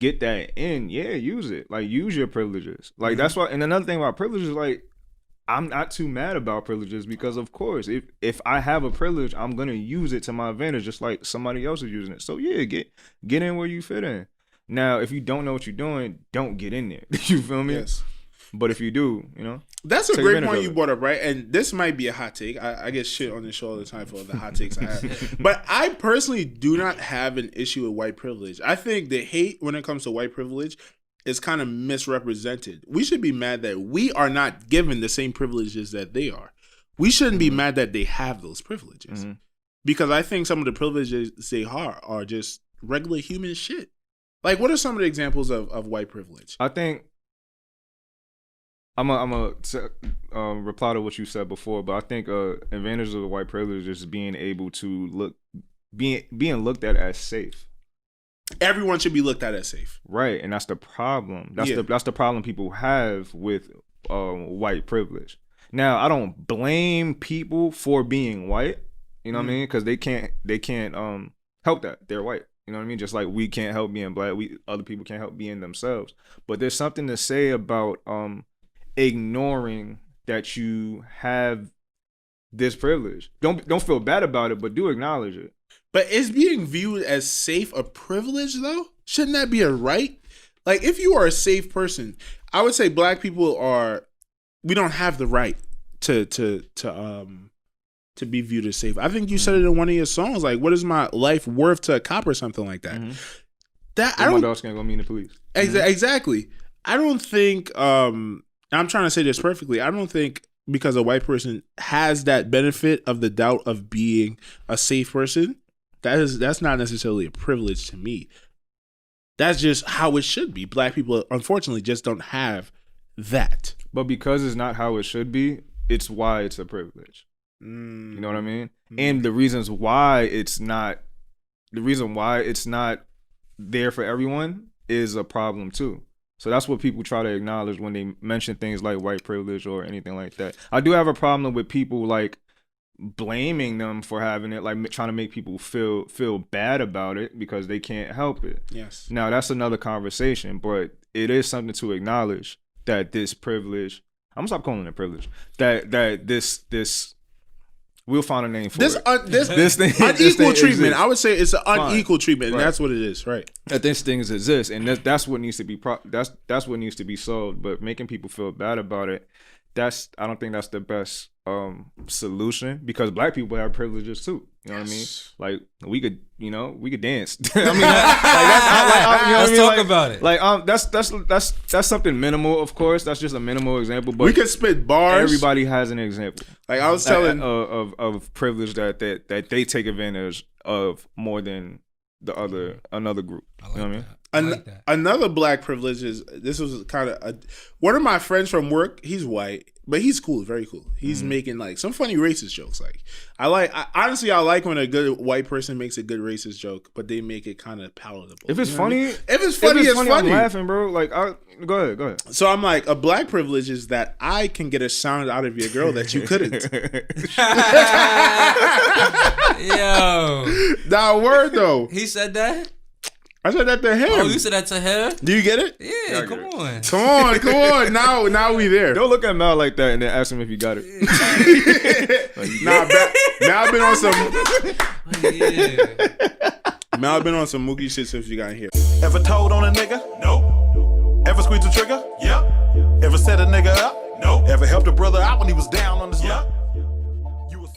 get that in, use it. Like, use your privileges. Like, that's why. And another thing about privileges, like, I'm not too mad about privileges because, of course, if I have a privilege, I'm gonna use it to my advantage, just like somebody else is using it. So yeah, get in where you fit in. Now, if you don't know what you're doing, don't get in there. You feel me? Yes. But if you do, that's a great point you brought up, right? And this might be a hot take. I get shit on this show all the time for the hot takes I have. But I personally do not have an issue with white privilege. I think the hate when it comes to white privilege is kind of misrepresented. We should be mad that we are not given the same privileges that they are. We shouldn't be mad that they have those privileges. Because I think some of the privileges they are just regular human shit. Like, what are some of the examples of white privilege? I think I'm a reply to what you said before, but I think advantage of the white privilege is being able to being looked at as safe. Everyone should be looked at as safe, right? And that's the problem. That's the problem people have with white privilege. Now, I don't blame people for being white. You know what I mean? Because they can't help that they're white. You know what I mean? Just like we can't help being black, other people can't help being themselves. But there's something to say about ignoring that you have this privilege. Don't feel bad about it, but do acknowledge it. But is being viewed as safe a privilege though? Shouldn't that be a right? Like, if you are a safe person, I would say black people we don't have the right to be viewed as safe. I think you said it in one of your songs, like, what is my life worth to a cop or something like that. That I don't. My dog's gonna go meet the police. Exactly. I don't think. I'm trying to say this perfectly. I don't think because a white person has that benefit of the doubt of being a safe person, that's not necessarily a privilege to me. That's just how it should be. Black people, unfortunately, just don't have that. But because it's not how it should be, it's why it's a privilege. You know what I mean? And the reason why it's not there for everyone is a problem too. So that's what people try to acknowledge when they mention things like white privilege or anything like that. I do have a problem with people like blaming them for having it, like trying to make people feel bad about it because they can't help it. Yes. Now that's another conversation, but it is something to acknowledge that this privilege, I'm gonna stop calling it privilege, that this we'll find a name for this thing, unequal treatment. Exists. I would say it's an unequal treatment, and that's what it is, right? That these things exist, and that's what needs to be that's what needs to be solved. But making people feel bad about it, I don't think that's the best solution, because black people have privileges too. You know what I mean? Like we could dance. I mean, let's talk about it. Like that's something minimal, of course. That's just a minimal example. But we could spit bars. Everybody has an example. Like I was telling of privilege that they take advantage of more than another group. You know what I mean? Another black privilege is, this was kind of one of my friends from work. He's white, but he's cool, very cool. He's making like some funny racist jokes. Like I like when a good white person makes a good racist joke, but they make it kind of palatable. If it's funny, it's funny. I'm laughing, bro. Like go ahead. So I'm like, a black privilege is that I can get a sound out of your girl that you couldn't. Yo, nah, word though. He said that. I said that to him. Oh, you said that to him? Do you get it? Yeah, come on. Come on. Now we there. Don't look at Mal like that and then ask him if you got it. Mal been on some. Mal been on some Mookie shit since you got here. Ever told on a nigga? No. Ever squeezed a trigger? Yep. Ever set a nigga up? No. Ever helped a brother out when he was down on his luck?